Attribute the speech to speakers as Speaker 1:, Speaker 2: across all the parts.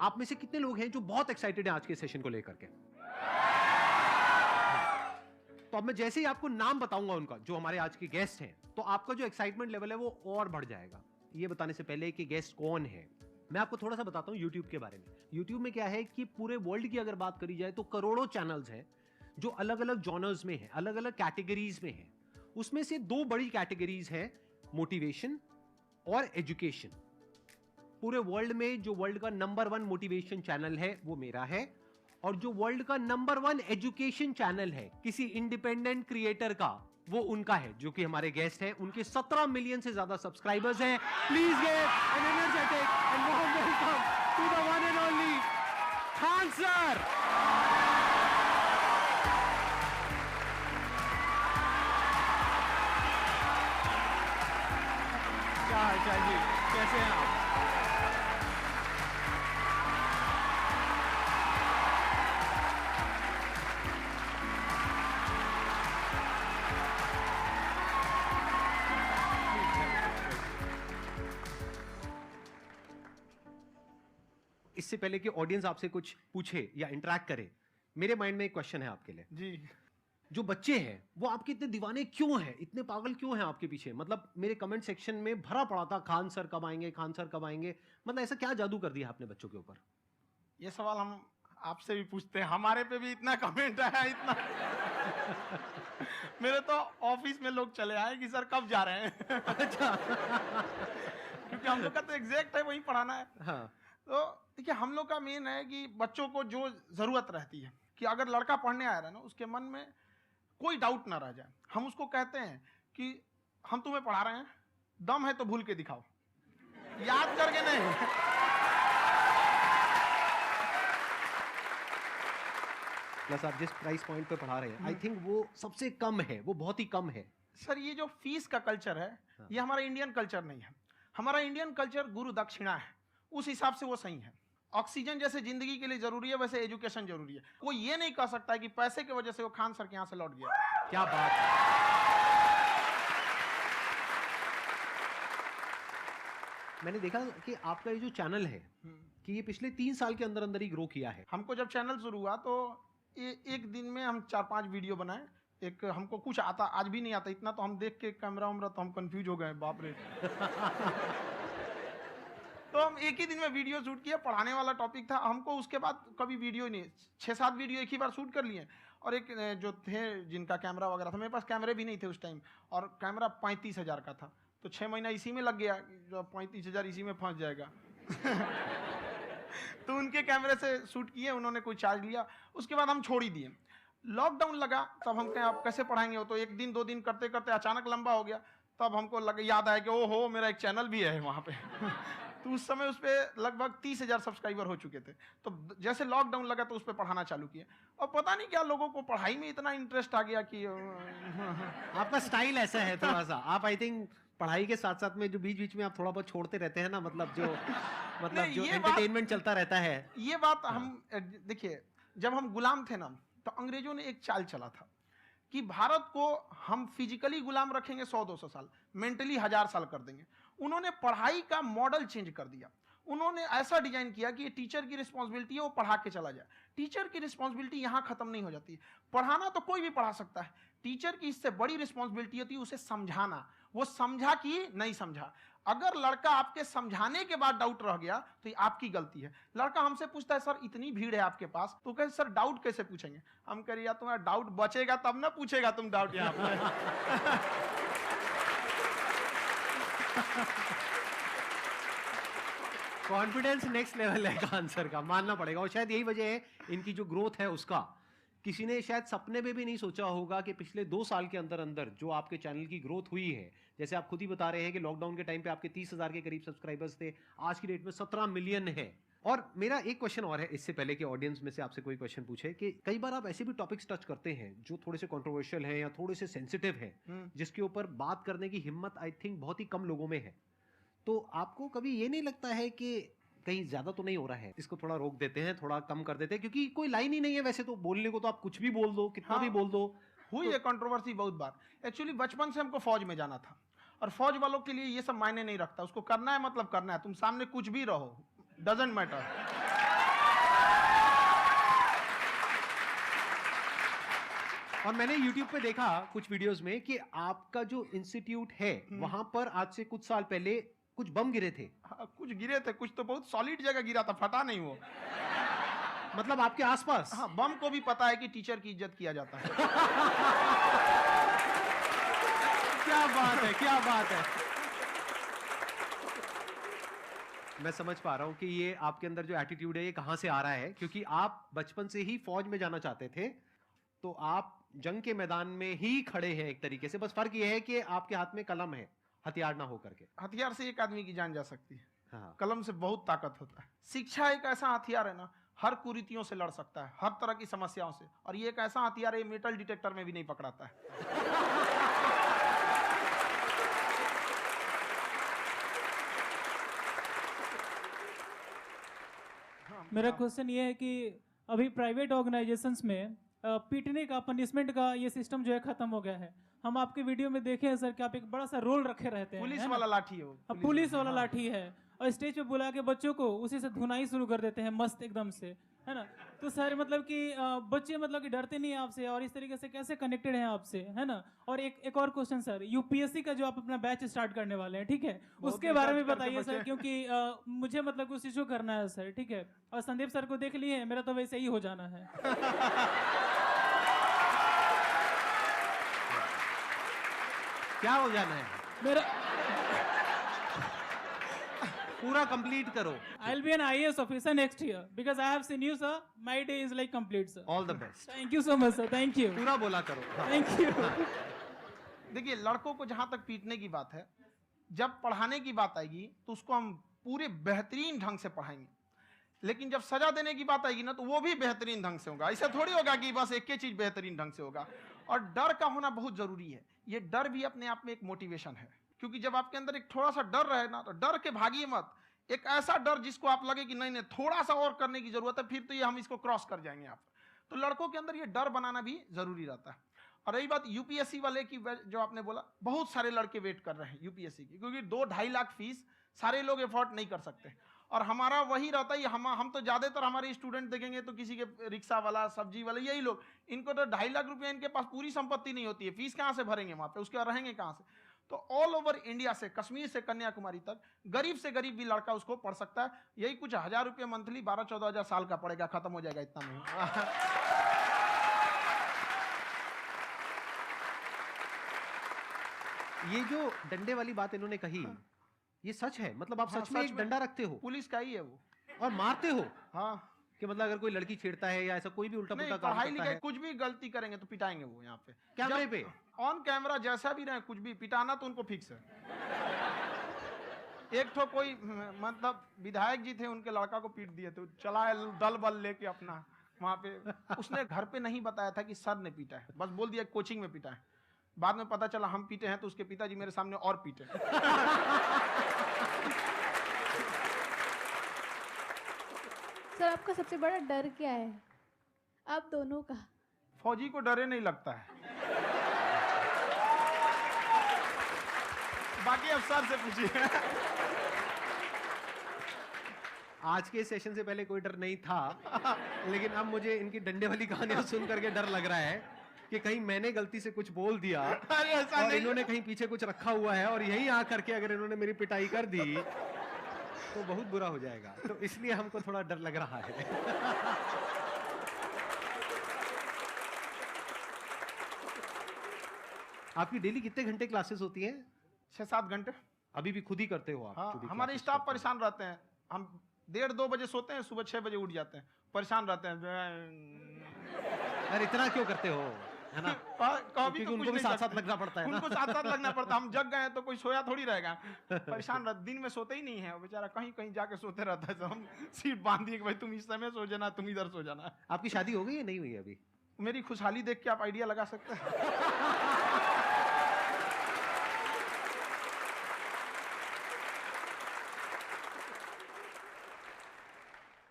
Speaker 1: आप में से कितने लोग हैं जो बहुत एक्साइटेड हैं आज के सेशन को लेकर के? तो अब मैं जैसे ही आपको नाम बताऊंगा उनका, जो हमारे आज के गेस्ट हैं, तो आपका जो एक्साइटमेंट लेवल है वो और बढ़ जाएगा। ये बताने से पहले कि गेस्ट कौन है, मैं आपको थोड़ा सा बताता हूं YouTube के बारे में। YouTube में क्या है कि पूरे वर्ल्ड की अगर बात करी जाए तो करोड़ों चैनल्स हैं जो अलग अलग जॉनर्स में हैं, अलग अलग कैटेगरीज में हैं। उसमें से दो बड़ी कैटेगरीज हैं, मोटिवेशन और एजुकेशन। पूरे वर्ल्ड में जो वर्ल्ड का नंबर 1 मोटिवेशन चैनल है वो मेरा है, और जो वर्ल्ड का नंबर 1 एजुकेशन चैनल है किसी इंडिपेंडेंट क्रिएटर का, वो उनका है, जो कि हमारे गेस्ट हैं। उनके 17 मिलियन से ज्यादा सब्सक्राइबर्स हैं। Please give an energetic and warm welcome to the one and only Khan sir. क्या हाल चाल जी, कैसे हैं आप? इससे पहले कि ऑडियंस आपसे कुछ पूछे या इंटरेक्ट करे, मेरे माइंड में एक क्वेश्चन है आपके लिए
Speaker 2: जी।
Speaker 1: जो बच्चे हैं वो आपके इतने दीवाने क्यों हैं, इतने पागल क्यों हैं आपके पीछे? मतलब मेरे कमेंट सेक्शन में भरा पड़ा था, खान सर कब आएंगे, खान सर कब आएंगे। मतलब ऐसा क्या जादू कर दिया आपने बच्चों के ऊपर?
Speaker 2: ये सवाल हम आपसे भी पूछते हैं, हमारे पे भी इतना कमेंट आया, इतना मेरे तो ऑफिस में लोग चले आए कि सर कब जा रहे हैं।
Speaker 1: अच्छा।
Speaker 2: क्योंकि हम लोग का तो एग्जैक्ट है वही पढ़ाना है।
Speaker 1: हाँ।
Speaker 2: तो देखिए, हम लोग का मेन है कि बच्चों को जो जरूरत रहती है कि अगर लड़का पढ़ने आया रहा ना, उसके मन में कोई डाउट ना रह जाए। हम उसको कहते हैं कि हम तुम्हें पढ़ा रहे हैं, दम है तो भूल के दिखाओ, याद करके नहीं।
Speaker 1: प्लस आप जिस प्राइस पॉइंट पे पढ़ा रहे हैं, आई थिंक वो सबसे कम है, वो बहुत ही कम है।
Speaker 2: सर ये जो फीस का कल्चर है, ये हमारा इंडियन कल्चर नहीं है। हमारा इंडियन कल्चर गुरु दक्षिणा है, उस हिसाब से वो सही है। ऑक्सीजन जैसे जिंदगी के लिए जरूरी है, वैसे एजुकेशन जरूरी है। कोई ये नहीं कह सकता है कि पैसे की वजह से वो खान सर के यहाँ से लौट गया।
Speaker 1: क्या बात है। मैंने देखा कि आपका ये जो चैनल है कि ये पिछले 3 साल के अंदर अंदर ही ग्रो किया है।
Speaker 2: हमको जब चैनल शुरू हुआ तो एक दिन में हम 4-5 वीडियो बनाए। एक हमको कुछ आता, आज भी नहीं आता इतना, तो हम देख के कैमरा उमरा तो हम कंफ्यूज हो गए, बाप रे। तो हम एक ही दिन में वीडियो शूट किया, पढ़ाने वाला टॉपिक था हमको। उसके बाद कभी वीडियो नहीं, 6-7 वीडियो एक ही बार शूट कर लिए। और एक जो थे जिनका कैमरा वगैरह था, मेरे पास कैमरे भी नहीं थे उस टाइम, और कैमरा 35,000 का था। तो 6 महीना इसी में लग गया, जो 35,000 इसी में फंस जाएगा। तो उनके कैमरे से शूट किए, उन्होंने कोई चार्ज लिया, उसके बाद हम छोड़ ही दिए। लॉकडाउन लगा, तब हम कहें आप कैसे पढ़ाएंगे हो, तो 1 दिन 2 दिन करते करते अचानक लंबा हो गया। तब हमको याद आया कि ओहो मेरा एक चैनल भी है वहाँ पे। तो उस समय उस पर लगभग 30,000 सब्सक्राइबर हो चुके थे। तो जैसे लॉकडाउन लगा तो उस पर पढ़ाना चालू किया, और पता नहीं क्या लोगों को पढ़ाई में इतना इंटरेस्ट आ गया कि
Speaker 1: आपका स्टाइल ऐसा है थोड़ा सा, आप आई थिंक पढ़ाई के साथ साथ में जो बीच बीच में आप थोड़ा बहुत छोड़ते रहते हैं ना, मतलब जो जो एंटरटेनमेंट चलता रहता है।
Speaker 2: ये बात हम देखिए, जब हम गुलाम थे ना, तो अंग्रेजों ने एक चाल चला था कि भारत को हम फिजिकली गुलाम रखेंगे 100-200 साल, मेंटली 1000 साल कर देंगे। उन्होंने पढ़ाई का मॉडल चेंज कर दिया। उन्होंने ऐसा डिजाइन किया कि ये टीचर की रिस्पॉन्सिबिलिटी है, वो पढ़ा के चला जाए। टीचर की रिस्पॉन्सिबिलिटी यहां खत्म नहीं हो जाती। पढ़ाना तो कोई भी पढ़ा सकता है, टीचर की इससे बड़ी रिस्पॉन्सिबिलिटी होती है उसे समझाना। वो समझा कि नहीं समझा। अगर लड़का आपके समझाने के बाद डाउट रह गया तो ये आपकी गलती है। लड़का हमसे पूछता है सर इतनी भीड़ है आपके पास, तो कहे सर डाउट कैसे पूछेंगे? हम कह रहे यार तुम्हारा डाउट बचेगा तब ना पूछेगा तुम डाउट यहाँ पे।
Speaker 1: कॉन्फिडेंस नेक्स्ट लेवल है खान सर का, मानना पड़ेगा। और शायद यही वजह है इनकी जो ग्रोथ है उसका। किसी ने शायद सपने में भी नहीं सोचा होगा कि पिछले 2 साल के अंदर अंदर जो आपके चैनल की ग्रोथ हुई है, जैसे आप खुद ही बता रहे हैं कि लॉकडाउन के टाइम पे आपके 30,000 के करीब सब्सक्राइबर्स थे, आज की डेट में 17 मिलियन है। और मेरा एक क्वेश्चन और है, इससे पहले कि ऑडियंस में से आपसे कोई क्वेश्चन पूछे, कि कई बार आप ऐसे भी टॉपिक्स टच करते हैं जो थोड़े से कंट्रोवर्शियल हैं या थोड़े से सेंसिटिव हैं, जिसके ऊपर बात करने की हिम्मत आई थिंक बहुत ही कम लोगों में है। तो आपको कभी ये नहीं लगता है कि कहीं ज्यादा तो नहीं हो रहा है, इसको थोड़ा रोक देते हैं, थोड़ा कम कर देते हैं? क्योंकि कोई लाइन ही नहीं है वैसे तो बोलने को, तो आप कुछ भी बोल दो, कितना भी बोल दो।
Speaker 2: हुई है कंट्रोवर्सी बहुत बार। एक्चुअली बचपन से हमको फौज में जाना था, और फौज वालों के लिए ये सब मायने नहीं रखता। उसको करना है मतलब करना है, तुम सामने कुछ भी रहो, डजंट मैटर।
Speaker 1: और मैंने YouTube पे देखा कुछ वीडियोस में कि आपका जो इंस्टीट्यूट है वहां पर आज से कुछ साल पहले कुछ बम गिरे थे।
Speaker 2: हाँ, कुछ गिरे थे, कुछ तो बहुत सॉलिड जगह गिरा था, फटा नहीं वो।
Speaker 1: मतलब आपके आसपास?
Speaker 2: हाँ, बम को भी पता है कि टीचर की इज्जत किया जाता है।
Speaker 1: क्या बात है, क्या बात है। मैं समझ पा रहा हूं कि ये आपके अंदर जो एटीट्यूड है ये कहां से आ रहा है, क्योंकि आप बचपन से ही फौज में जाना चाहते थे, तो आप जंग के मैदान में ही खड़े हैं एक तरीके से। बस फर्क ये है कि आपके हाथ में कलम है, हथियार ना हो करके।
Speaker 2: हथियार से एक आदमी की जान जा सकती है,
Speaker 1: हाँ।
Speaker 2: कलम से बहुत ताकत होता है। शिक्षा एक ऐसा हथियार है ना, हर कुरीतियों से लड़ सकता है, हर तरह की समस्याओं से। और ये एक ऐसा हथियार है, मेटल डिटेक्टर में भी नहीं पकड़ाता है।
Speaker 3: मेरा क्वेश्चन ये है कि अभी प्राइवेट ऑर्गेनाइजेशंस में पीटने का, पनिशमेंट का ये सिस्टम जो है खत्म हो गया है। हम आपके वीडियो में देखे हैं सर कि आप एक बड़ा सा रोल रखे रहते हैं,
Speaker 2: पुलिस वाला लाठी है वो,
Speaker 3: पुलिस वाला लाठी है, और स्टेज पे बुला के बच्चों को उसी से धुनाई शुरू कर देते हैं मस्त एकदम से, है ना। तो सर मतलब कि बच्चे मतलब कि डरते नहीं हैं आपसे, और इस तरीके से कैसे कनेक्टेड हैं आपसे, है ना। और एक और क्वेश्चन सर, यूपीएससी का जो आप अपना बैच स्टार्ट करने वाले हैं, ठीक है, उसके बारे में बताइए सर, क्योंकि मुझे मतलब कुछ इशू करना है सर, ठीक है। और संदीप सर को देख लिए, मेरा तो वैसे ही हो जाना है।
Speaker 1: क्या हो जाना है?
Speaker 3: मेरा
Speaker 1: पूरा कंप्लीट करो।
Speaker 3: I'll be an IAS officer next year because I have seen you, sir. My day is like complete, sir.
Speaker 1: All the best.
Speaker 3: Thank you so much, sir. Thank you.
Speaker 1: पूरा बोला करो। हाँ।
Speaker 3: Thank you.
Speaker 2: देखिए, लड़कों को जहां तक पीटने की बात है, जब पढ़ाने की बात आएगी तो उसको हम पूरे बेहतरीन ढंग से पढ़ाएंगे। लेकिन जब सजा देने की बात आएगी ना, तो वो भी बेहतरीन ढंग से होगा। ऐसा थोड़ी होगा कि बस एक ही चीज बेहतरीन ढंग से होगा। और डर का होना बहुत जरूरी है। ये डर भी अपने आप में एक मोटिवेशन है, क्योंकि जब आपके अंदर एक थोड़ा सा डर रहे ना, तो डर के भागिए मत। एक ऐसा डर जिसको आप लगे कि नहीं नहीं थोड़ा सा और करने की जरूरत है, फिर तो ये हम इसको क्रॉस कर जाएंगे आप। तो लड़कों के अंदर ये डर बनाना भी जरूरी रहता है। और रही बात यूपीएससी वाले की, जो आपने बोला, बहुत सारे लड़के वेट कर रहे हैं यूपीएससी की, क्योंकि 2-2.5 लाख फीस सारे लोग एफोर्ड नहीं कर सकते। और हमारा वही रहता है, हम तो ज्यादातर हमारे स्टूडेंट देखेंगे तो किसी के रिक्शा वाला, सब्जी वाला, यही लोग, इनको तो 2.5 लाख रुपया, इनके पास पूरी संपत्ति नहीं होती है, फीस कहाँ से भरेंगे वहां पे, उसके बाद रहेंगे कहाँ से। तो ऑल ओवर इंडिया से, कश्मीर से कन्याकुमारी तक, गरीब से गरीब भी लड़का उसको पढ़ सकता है। यही कुछ 1000 रुपये मंथली, 12-14 हजार साल का पड़ेगा, खत्म हो जाएगा इतना में।
Speaker 1: ये जो डंडे वाली बात इन्होंने कही, ये सच है? मतलब आप
Speaker 2: हाँ,
Speaker 1: सच में
Speaker 2: सच
Speaker 1: एक
Speaker 2: में।
Speaker 1: डंडा रखते हो
Speaker 2: पुलिस का ही है वो।
Speaker 1: और मारते हो?
Speaker 2: हाँ,
Speaker 1: कि मतलब अगर कोई लड़की छेड़ता है या ऐसा कोई भी उल्टा
Speaker 2: नहीं,
Speaker 1: पुल्टा काम
Speaker 2: पढ़ाई
Speaker 1: करता
Speaker 2: लिखाई
Speaker 1: है,
Speaker 2: कुछ भी गलती करेंगे तो पिटाएंगे वो यहाँ पे,
Speaker 1: कैमरे पे?
Speaker 2: ऑन कैमरा जैसा भी रहे, कुछ भी पिटाना तो उनको फिक्स है। एक तो कोई मतलब विधायक जी थे, उनके लड़का को पीट दिए, तो चला है दल बल लेके अपना वहां पे। उसने घर पे नहीं बताया था कि सर ने पीटा है, बस बोल दिया कोचिंग में पीटा है। बाद में पता चला हम पीटे हैं, तो उसके पिताजी मेरे सामने और पीटे।
Speaker 4: सर आपका सबसे बड़ा डर क्या है, आप दोनों का?
Speaker 2: फौजी को डरे नहीं लगता है। बाकी अफसर से पूछिए।
Speaker 1: आज के सेशन से पहले कोई डर नहीं था, लेकिन अब मुझे इनकी डंडे वाली कहानियां सुन करके डर लग रहा है कि कहीं मैंने गलती से कुछ बोल दिया
Speaker 2: अरे ऐसा
Speaker 1: और
Speaker 2: नहीं।
Speaker 1: इन्होंने कहीं पीछे कुछ रखा हुआ है, और यहीं आ करके अगर इन्होंने मेरी पिटाई कर दी तो बहुत बुरा हो जाएगा। तो इसलिए हमको थोड़ा डर लग रहा है। आपकी डेली कितने घंटे क्लासेस होती हैं?
Speaker 2: 6-7 घंटे।
Speaker 1: अभी भी खुद ही करते हो आप?
Speaker 2: हाँ,
Speaker 1: जो भी
Speaker 2: हमारे
Speaker 1: classes
Speaker 2: स्टाफ
Speaker 1: करते हो?
Speaker 2: परेशान रहते हैं। हम 1:30-2 बजे सोते हैं, सुबह 6 बजे उठ जाते हैं, परेशान रहते हैं।
Speaker 1: यार इतना क्यों करते हो, है ना?
Speaker 2: कभी
Speaker 1: क्योंकि
Speaker 2: तो
Speaker 1: उनको
Speaker 2: कुछ
Speaker 1: भी
Speaker 2: नहीं
Speaker 1: साथ साथ
Speaker 2: करते।
Speaker 1: लगना पड़ता है ना।
Speaker 2: उनको साथ साथ लगना पड़ता है। हम जग गए हैं तो कोई सोया थोड़ी रहेगा, परेशान रह, दिन में सोते ही नहीं है, बेचारा कहीं कहीं जाके सोते रहता है। तो हम सीट बांध दिए कि भाई तुम इस समय सो जाना, तुम इधर सो जाना।
Speaker 1: आपकी शादी हो गई है नहीं हुई है अभी?
Speaker 2: मेरी खुशहाली देख के आप आइडिया लगा सकते हैं।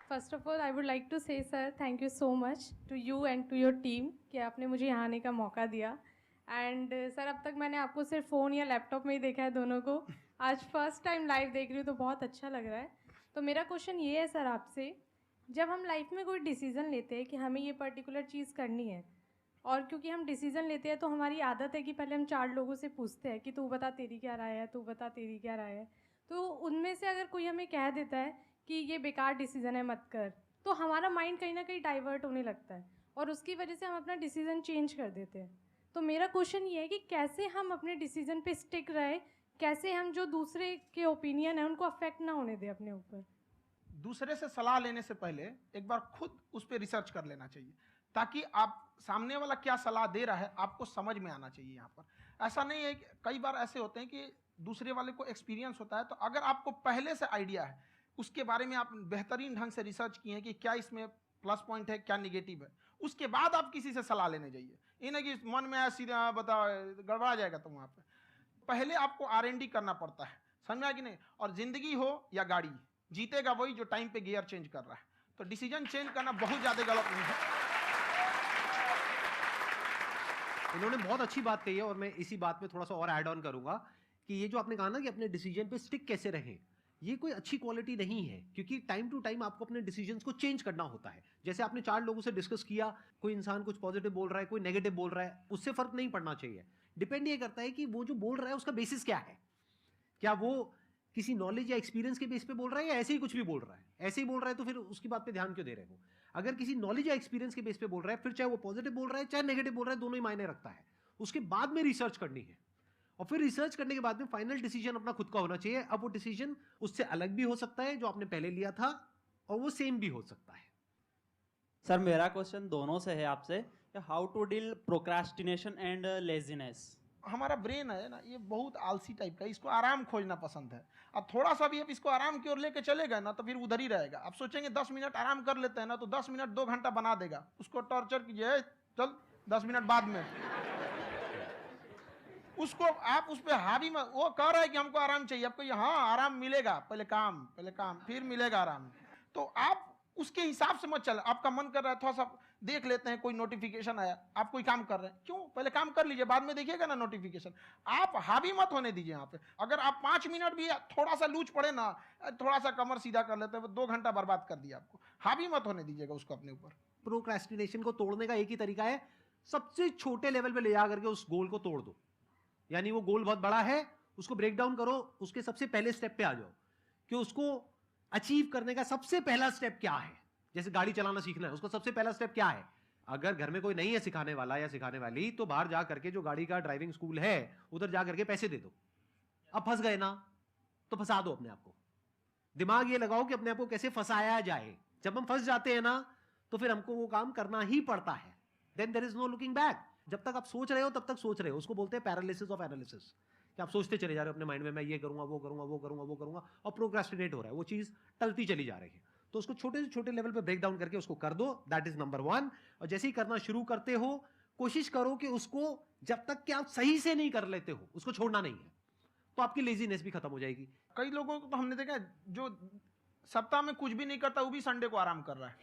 Speaker 4: First of all I would like to say sir thank you so much to you and to your team कि आपने मुझे यहाँ आने का मौका दिया। एंड सर अब तक मैंने आपको सिर्फ फ़ोन या लैपटॉप में ही देखा है दोनों को, आज फर्स्ट टाइम लाइव देख रही हूँ तो बहुत अच्छा लग रहा है। तो मेरा क्वेश्चन ये है सर आपसे, जब हम लाइफ में कोई डिसीज़न लेते हैं कि हमें ये पर्टिकुलर चीज़ करनी है, और क्योंकि हम डिसीजन लेते हैं तो हमारी आदत है कि पहले हम 4 लोगों से पूछते हैं कि तू बता तेरी क्या राय है, तू बता तेरी क्या राय है। तो उनमें से अगर कोई हमें कह देता है कि ये बेकार डिसीजन है मत कर, तो हमारा माइंड कहीं ना कहीं डाइवर्ट होने लगता है और उसकी वजह से हम अपना डिसीजन चेंज कर देते हैं। तो मेरा क्वेश्चन ये है कि कैसे हम अपने डिसीजन पे स्टिक रहे, कैसे हम जो दूसरे के ओपिनियन है उनको अफेक्ट ना होने दें अपने ऊपर।
Speaker 2: दूसरे से सलाह लेने से पहले एक बार खुद उस पर रिसर्च कर लेना चाहिए, ताकि आप सामने वाला क्या सलाह दे रहा है आपको समझ में आना चाहिए। यहाँ पर ऐसा नहीं है कि कई बार ऐसे होते हैं कि दूसरे वाले को एक्सपीरियंस होता है, तो अगर आपको पहले से आइडिया है, उसके बारे में आप बेहतरीन ढंग से रिसर्च किए हैं कि क्या इसमें प्लस पॉइंट है क्या निगेटिव है, उसके बाद आप किसी से सलाह लेने जाइए। ये नहीं कि मन में आया सीधा बता गड़बड़ा जाएगा। तो वहाँ पे पहले आपको R&D करना पड़ता है, समझ में आया कि नहीं। और जिंदगी हो या गाड़ी, जीतेगा वही जो टाइम पे गियर चेंज कर रहा है। तो डिसीजन चेंज करना बहुत ज्यादा गलत नहीं है।
Speaker 1: इन्होंने बहुत अच्छी बात कही है और मैं इसी बात में थोड़ा सा और ऐड ऑन करूंगा कि ये जो आपने कहा ना कि अपने डिसीजन पे स्टिक कैसे रहें, ये कोई अच्छी क्वालिटी नहीं है, क्योंकि टाइम टू टाइम आपको अपने डिसीजंस को चेंज करना होता है। जैसे आपने 4 लोगों से डिस्कस किया, कोई इंसान कुछ पॉजिटिव बोल रहा है, कोई नेगेटिव बोल रहा है, उससे फर्क नहीं पड़ना चाहिए। डिपेंड ये करता है कि वो जो बोल रहा है उसका बेसिस क्या है। क्या वो किसी नॉलेज या एक्सपीरियंस के बेस पे बोल रहा है या ऐसे ही कुछ भी बोल रहा है? ऐसे ही बोल रहा है तो फिर उसकी बात पे ध्यान क्यों दे रहे हो? अगर किसी नॉलेज या एक्सपीरियंस के बेस पे बोल रहा है, फिर चाहे वो पॉजिटिव बोल रहा है चाहे नेगेटिव बोल रहा है, दोनों ही मायने रखता है। उसके बाद में रिसर्च करनी है और फिर रिसर्च करने के बाद में फाइनल डिसीजन अपना खुद का होना चाहिए। अब वो डिसीजन उससे अलग भी हो सकता है जो आपने पहले लिया था, और वो सेम भी हो सकता है।
Speaker 5: सर मेरा क्वेश्चन दोनों से है आपसे, how to deal procrastination and laziness.
Speaker 2: हमारा ब्रेन है ना, ये बहुत आलसी टाइप का, इसको आराम खोजना पसंद है। अब थोड़ा सा भी आप इसको आराम की ओर लेके चले गए ना तो फिर उधर ही रहेगा। आप सोचेंगे 10 मिनट आराम कर लेते हैं ना, तो 10 मिनट 2 घंटा बना देगा। उसको टॉर्चर कीजिए, चल 10 मिनट बाद में। उसको आप उस पर हावी मत, वो कह रहा है कि हमको आराम चाहिए, आपको हाँ आराम मिलेगा, पहले काम फिर मिलेगा आराम। तो आप उसके हिसाब से मत चल। आपका मन कर रहा है थोड़ा सा देख लेते हैं, कोई नोटिफिकेशन आया, आप कोई काम कर रहे हैं, क्यों पहले काम कर लीजिए, बाद में देखिएगा ना नोटिफिकेशन। आप हावी मत होने दीजिए यहाँ पे। अगर आप 5 मिनट भी थोड़ा सा लूज पड़े ना, थोड़ा सा कमर सीधा कर लेते हैं, 2 घंटा बर्बाद कर दिया आपको। हावी मत होने दीजिएगा उसको अपने ऊपर।
Speaker 1: प्रोक्रेस्टिनेशन को तोड़ने का एक ही तरीका है, सबसे छोटे लेवल पे ले जा करके उस गोल को तोड़ दो। यानी वो गोल बहुत बड़ा है, उसको ब्रेक डाउन करो, उसके सबसे पहले स्टेप पे आ जाओ कि उसको अचीव करने का सबसे पहला स्टेप क्या है। जैसे गाड़ी चलाना सीखना है, उसका सबसे पहला स्टेप क्या है? अगर घर में कोई नहीं है सिखाने वाला या सिखाने वाली, तो बाहर जा करके जो गाड़ी का ड्राइविंग स्कूल है उधर जा करके पैसे दे दो। अब फंस गए ना तो फंसा दो अपने आप को। दिमाग ये लगाओ कि अपने आप को कैसे फंसाया जाए। जब हम फंस जाते हैं ना तो फिर हमको वो काम करना ही पड़ता है। Then there is no looking back. जब तक आप सोच रहे हो तब तक सोच रहे हो, उसको बोलते हैं पैरालिसिस ऑफ एनालिसिस, कि आप सोचते चले जा रहे हो अपने माइंड में, मैं ये करूंगा वो करूंगा वो करूंगा वो करूंगा, और प्रोक्रेस्टिनेट हो रहा है, वो चीज टलती चली जा रही है। तो उसको छोटे से छोटे लेवल पे ब्रेक डाउन करके उसको कर दो, दैट इज नंबर 1। और जैसे ही करना शुरू करते हो, कोशिश करो कि उसको जब तक कि आप सही से नहीं कर लेते हो उसको छोड़ना नहीं है, तो आपकी लेजीनेस भी खत्म हो जाएगी।
Speaker 2: कई लोगों को तो हमने देखा है, जो सप्ताह में कुछ भी नहीं करता वो भी संडे को आराम कर रहा है।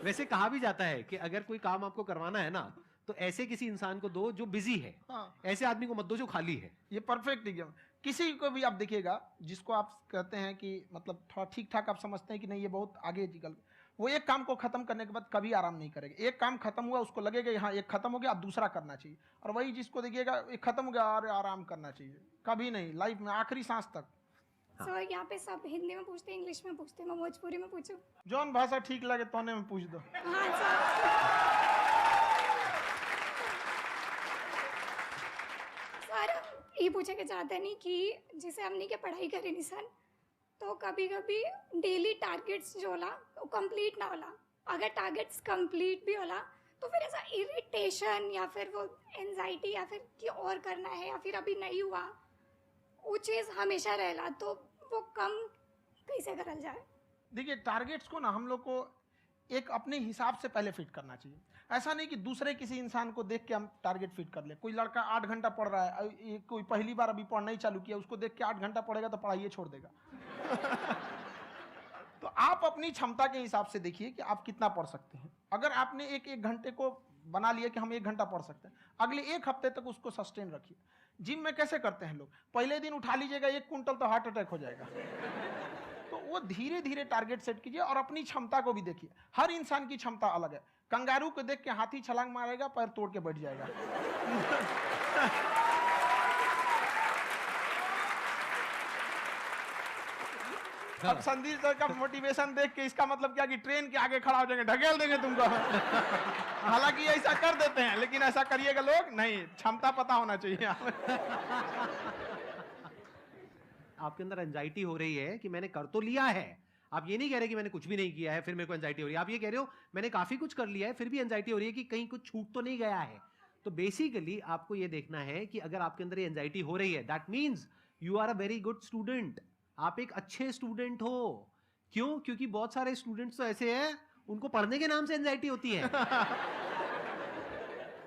Speaker 1: वैसे कहा भी जाता है कि अगर कोई काम आपको करवाना है ना तो ऐसे किसी इंसान को दो जो बिजी है,
Speaker 2: हाँ।
Speaker 1: ऐसे आदमी को मत दो जो खाली है।
Speaker 2: ये परफेक्ट एग्जाम। किसी को भी आप देखिएगा जिसको आप कहते हैं कि मतलब थोड़ा ठीक ठाक आप समझते हैं कि नहीं ये बहुत आगे निकल, वो एक काम को खत्म करने के बाद कभी आराम नहीं करेगा। एक काम खत्म हुआ उसको लगेगा हाँ एक खत्म हो गया, अब दूसरा करना चाहिए। और वही जिसको देखिएगा एक खत्म हो गया और आराम करना चाहिए, कभी नहीं, लाइफ में आखिरी सांस तक।
Speaker 6: सर यहाँ पे सब हिंदी में पूछते हैं, इंग्लिश में पूछते हैं, मैं भोजपुरी में पूछूं?
Speaker 2: जौन भाषा ठीक लगे तोने में पूछ दो।
Speaker 6: हाँ सर। सर ये पूछे के चाहते नहीं कि जैसे हमने के पढ़ाई करी नहीं सर, तो कभी कभी डेली टारगेट्स जो होला वो कंप्लीट ना होला। अगर टारगेट्स कंप्लीट भी होला तो फिर ऐसा इरिटेशन या फिर वो एंजाइटी या फिर कि और करना है या फिर अभी नहीं हुआ, वो चीज़ हमेशा रहेला। तो वो कम कैसे करल जाए?
Speaker 2: देखिए टारगेट्स को ना हम लोग को एक अपने हिसाब से पहले फिट करना चाहिए। ऐसा नहीं कि दूसरे किसी इंसान को देख के हम टारगेट फिट कर ले। कोई लड़का 8 घंटा पढ़ रहा है, कोई पहली बार अभी पढ़ना ही चालू किया, उसको देख के 8 घंटा पढ़ेगा तो पढ़ाई छोड़ देगा। तो आप अपनी क्षमता के हिसाब से देखिए कि आप कितना पढ़ सकते हैं। अगर आपने एक घंटे को बना लिया कि हम 1 घंटा पढ़ सकते हैं, अगले 1 हफ्ते तक उसको सस्टेन रखिए। जिम में कैसे करते हैं लोग, पहले दिन उठा लीजिएगा 1 कुंटल तो हार्ट अटैक हो जाएगा। तो वो धीरे धीरे टारगेट सेट कीजिए और अपनी क्षमता को भी देखिए। हर इंसान की क्षमता अलग है। कंगारू को देख के हाथी छलांग मारेगा, पैर तोड़ के बैठ जाएगा। अब संदीप सर का मोटिवेशन देख के इसका मतलब क्या कि ट्रेन के आगे खड़ा हो जाएंगे, ढकेल देंगे तुमको। हालांकि ऐसा कर देते हैं, लेकिन ऐसा करिएगा लोग नहीं, क्षमता पता होना चाहिए।
Speaker 1: आपके अंदर एंजाइटी हो रही है कि मैंने कर तो लिया है, आप ये नहीं कह रहे कि मैंने कुछ भी नहीं किया है फिर मेरे को एंजाइटी हो रही है, आप ये कह रहे हो मैंने काफी कुछ कर लिया है फिर भी एंजाइटी हो रही है कि कहीं कुछ छूट तो नहीं गया है। तो बेसिकली आपको ये देखना है कि अगर आपके अंदर ये एंजाइटी हो रही है, that means you are a very good student, आप एक अच्छे स्टूडेंट हो। क्यों? क्योंकि बहुत सारे स्टूडेंट्स तो ऐसे हैं उनको पढ़ने के नाम से एंजाइटी होती है।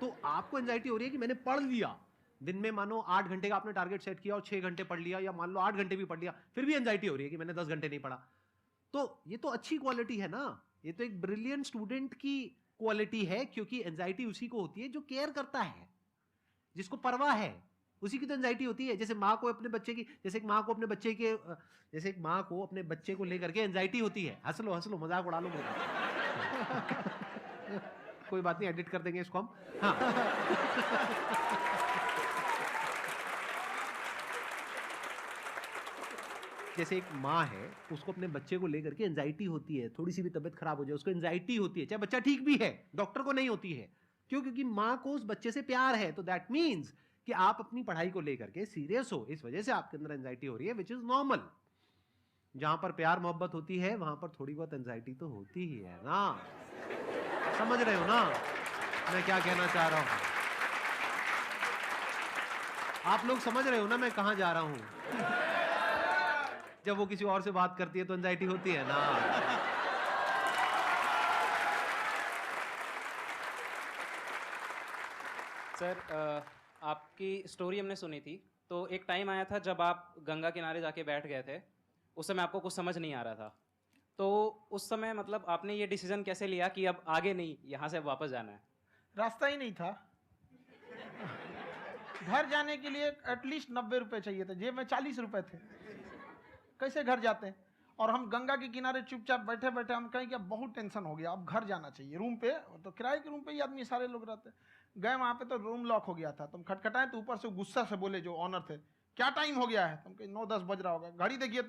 Speaker 1: तो आपको एंजाइटी हो रही है कि मैंने पढ़ लिया, दिन में मानो 8 घंटे का आपने टारगेट सेट किया और 6 घंटे पढ़ लिया, या मान लो 8 घंटे भी पढ़ लिया, फिर भी एंजाइटी हो रही है कि मैंने 10 घंटे नहीं पढ़ा। तो ये तो अच्छी क्वालिटी है ना, ये तो एक ब्रिलियंट स्टूडेंट की क्वालिटी है, क्योंकि एंजाइटी उसी को होती है जो केयर करता है, जिसको परवाह है, उसी की तो एंजाइटी होती है। जैसे माँ को अपने बच्चे की, जैसे एक माँ को अपने बच्चे के, जैसे एक माँ को अपने बच्चे को लेकर के एंजाइटी होती है। हंस लो मजाक उड़ा लो मेरा। कोई बात नहीं, एडिट कर देंगे इसको हम। हाँ। जैसे एक माँ है, उसको अपने बच्चे को लेकर के एंजाइटी होती है, थोड़ी सी भी तबीयत खराब हो जाए उसको एंजाइटी होती है, चाहे बच्चा ठीक भी है, डॉक्टर को नहीं होती है। क्यों? क्योंकि माँ को उस बच्चे से प्यार है। तो दैट मीन्स कि आप अपनी पढ़ाई को लेकर के सीरियस हो, इस वजह से आपके अंदर एंजाइटी हो रही है, विच इज नॉर्मल। जहां पर प्यार मोहब्बत होती है वहां पर थोड़ी बहुत एंजाइटी तो होती ही है ना। समझ रहे हो ना मैं क्या कहना चाह रहा हूं? आप लोग समझ रहे हो ना मैं कहां जा रहा हूं? जब वो किसी और से बात करती है तो एंजाइटी होती है ना।
Speaker 7: सर आपकी स्टोरी हमने सुनी थी, तो एक टाइम आया था जब आप गंगा किनारे जाके बैठ गए थे, उस समय आपको कुछ समझ नहीं आ रहा था, तो उस समय मतलब आपने ये डिसीजन कैसे लिया कि अब आगे नहीं, यहाँ से वापस जाना है?
Speaker 2: रास्ता ही नहीं था। घर जाने के लिए एटलीस्ट 90 रुपए चाहिए थे, जेब में 40 रुपए थे, कैसे घर जाते हैं? और हम गंगा के किनारे चुपचाप बैठे बैठे हम कहें कि बहुत टेंशन हो गया, अब घर जाना चाहिए। रूम पे तो किराए के रूम पे ही आदमी सारे लोग रहते, गए वहाँ पे तो रूम लॉक हो गया था। तुम खटखटाए तो ऊपर से गुस्सा से बोले जो ऑनर थे, क्या टाइम हो गया है? तुम कहीं 9-10 बज रहा होगा, घड़ी देखिए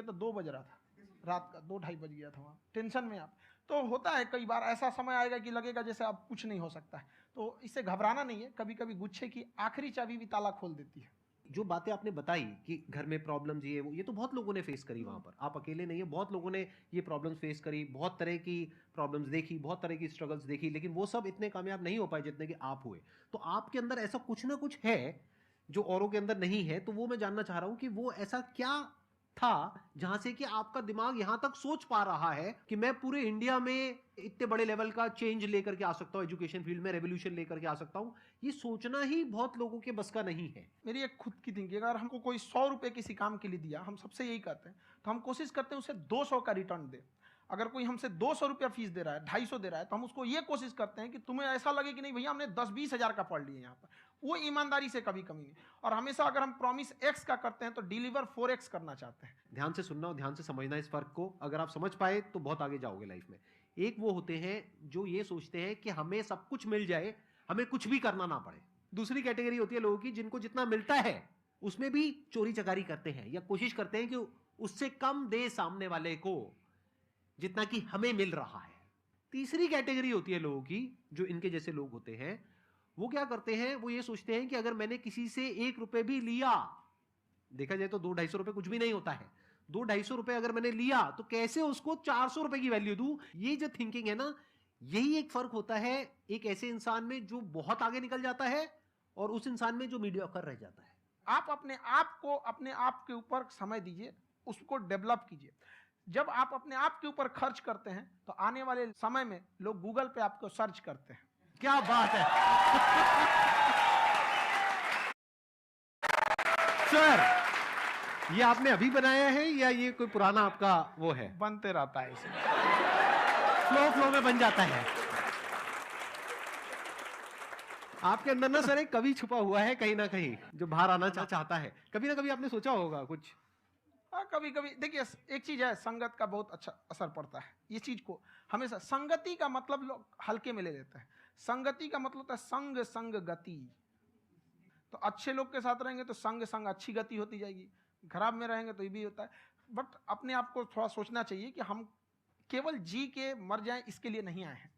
Speaker 2: तो 2 बज रहा था रात का, 2-2:30 बज गया था वहाँ। टेंशन में आप तो होता है, कई बार ऐसा समय आएगा कि लगेगा जैसे अब कुछ नहीं हो सकता है, तो इससे घबराना नहीं है। कभी कभी गुच्छे की आखिरी चाबी भी ताला खोल देती है।
Speaker 1: जो बातें आपने बताई कि घर में प्रॉब्लम्स ये वो, ये तो बहुत लोगों ने फेस करी वहां पर, आप अकेले नहीं है, बहुत लोगों ने ये प्रॉब्लम्स फेस करी, बहुत तरह की प्रॉब्लम्स देखी, बहुत तरह की स्ट्रगल्स देखी, लेकिन वो सब इतने कामयाब नहीं हो पाए जितने कि आप हुए। तो आपके अंदर ऐसा कुछ ना कुछ है जो औरों के अंदर नहीं है, तो वो मैं जानना चाह रहा हूं कि वो ऐसा क्या था जहां से कि आपका दिमाग यहां तक सोच पा रहा है कि मैं पूरे इंडिया में इतने बड़े लेवल का चेंज लेकर के आ सकता हूं, एजुकेशन फील्ड में रेवोल्यूशन लेकर के आ सकता हूं। ये सोचना ही बहुत लोगों के बस का नहीं है।
Speaker 2: मेरी एक खुद की थिंकिंग, अगर हमको कोई 100 रुपए किसी काम के लिए दिया, हम सबसे यही कहते हैं, तो हम कोशिश करते हैं उसे 200 का रिटर्न दे। अगर कोई हमसे 200 रुपया फीस दे रहा है, 250 दे रहा है, तो हम उसको ये कोशिश करते हैं कि तुम्हें ऐसा लगे कि नहीं भैया हमने 10-20 हज़ार का पढ़ लिया यहाँ पर, वो ईमानदारी से कभी कमी नहीं। और हमेशा अगर हम प्रॉमिस एक्स का करते हैं तो डिलीवर 4x करना चाहते हैं।
Speaker 1: ध्यान से सुनना और ध्यान से समझना इस फर्क को, अगर आप समझ पाए तो बहुत आगे जाओगे लाइफ में। एक वो होते हैं जो ये सोचते हैं कि हमें सब कुछ मिल जाए, हमें कुछ भी करना ना पड़े। दूसरी कैटेगरी होती है लोगों की जिनको जितना मिलता है उसमें भी चोरी चकारी करते हैं या कोशिश करते हैं कि उससे कम दे सामने वाले को जितना कि हमें मिल रहा है। तीसरी कैटेगरी होती है लोगों की जो इनके जैसे लोग होते हैं, वो क्या करते हैं, वो ये सोचते हैं कि अगर मैंने किसी से 1 रुपए भी लिया, देखा जाए तो 200-250 रुपए कुछ भी नहीं होता है, 200-250 रुपए अगर मैंने लिया तो कैसे उसको 400 रुपए की वैल्यू दूं। ये जो थिंकिंग है ना, यही एक फर्क होता है एक ऐसे इंसान में जो बहुत आगे निकल जाता है और उस इंसान में जो मीडियोकर रह जाता है।
Speaker 2: आप अपने आप को अपने आप के ऊपर समय दीजिए, उसको डेवलप कीजिए। जब आप अपने आप के ऊपर खर्च करते हैं तो आने वाले समय में लोग गूगल पे आपको सर्च करते हैं।
Speaker 1: क्या बात है सर, ये आपने अभी बनाया है या ये कोई पुराना आपका वो है?
Speaker 2: बनते रहता है इसे,
Speaker 1: फ्लो में बन जाता है। आपके अंदर ना सर एक कवि छुपा हुआ है कहीं ना कहीं जो बाहर आना चाहता है। कभी ना कभी आपने सोचा होगा कुछ?
Speaker 2: कभी कभी देखिए, एक चीज है, संगत का बहुत अच्छा असर पड़ता है। ये चीज को हमेशा, संगति का मतलब लोग हल्के में ले लेते हैं। संगति का मतलब होता है संग संग गति। तो अच्छे लोग के साथ रहेंगे तो संग संग अच्छी गति होती जाएगी, खराब में रहेंगे तो ये भी होता है। बट अपने आप को थोड़ा सोचना चाहिए कि हम केवल जी के मर जाएं इसके लिए नहीं आए हैं।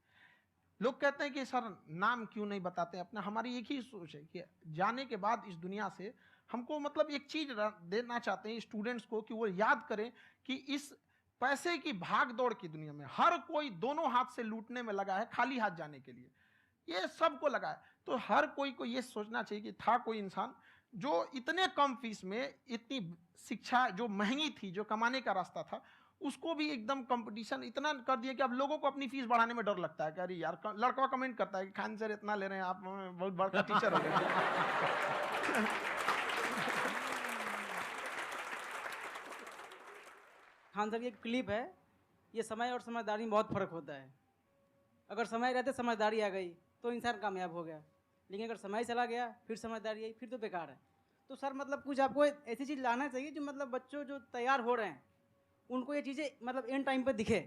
Speaker 2: लोग कहते हैं कि सर नाम क्यों नहीं बताते अपना। हमारी एक ही सोच है कि जाने के बाद इस दुनिया से हमको मतलब एक चीज देना चाहते हैं स्टूडेंट्स को, कि वो याद करें कि इस पैसे की भाग दौड़ की दुनिया में हर कोई दोनों हाथ से लूटने में लगा है, खाली हाथ जाने के लिए ये सबको लगा है। तो हर कोई को ये सोचना चाहिए कि था कोई इंसान जो इतने कम फीस में इतनी शिक्षा जो महंगी थी, जो कमाने का रास्ता था, उसको भी एकदम कंपटीशन इतना कर दिया कि अब लोगों को अपनी फीस बढ़ाने में डर लगता है कि अरे यार, लड़का कमेंट करता है कि खान सर इतना ले रहे हैं, आप बहुत बड़ा टीचर हो गए।
Speaker 8: खान सर की एक क्लिप है, ये समय और समझदारी में बहुत फर्क होता है। अगर समय रहते समझदारी आ गई तो इंसान कामयाब हो गया, लेकिन अगर समय चला गया फिर समझदारी आई फिर तो बेकार है। तो सर मतलब कुछ आपको ऐसी चीज़ लाना चाहिए जो मतलब बच्चों जो तैयार हो रहे हैं उनको ये चीज़ें मतलब एंड टाइम पे दिखे।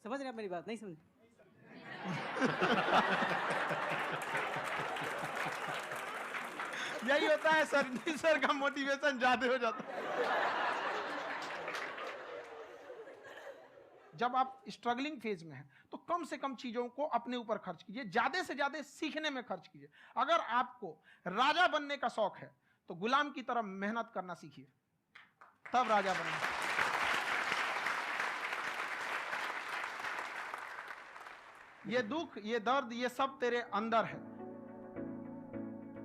Speaker 8: समझ रहे हैं आप मेरी बात? नहीं समझ?
Speaker 2: यही होता है सर, सर का मोटिवेशन ज्यादा हो जाता है। जब आप स्ट्रगलिंग फेज में हैं तो कम से कम चीजों को अपने ऊपर खर्च कीजिए, ज्यादा से ज्यादा सीखने में खर्च कीजिए। अगर आपको राजा बनने का शौक है तो गुलाम की तरह मेहनत करना सीखिए, तब राजा बनना। ये दुख, ये दर्द, ये सब तेरे अंदर है।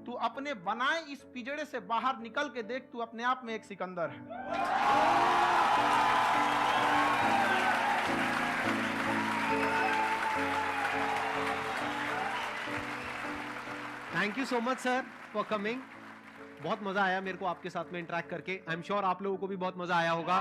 Speaker 2: तू अपने बनाए इस पिंजड़े से बाहर निकल के देख, तू अपने आप में एक सिकंदर है।
Speaker 1: Thank you so much sir for coming. बहुत मजा आया मेरे को आपके साथ में इंटरेक्ट करके। आई एम श्योर आप लोगों को भी बहुत मजा आया होगा।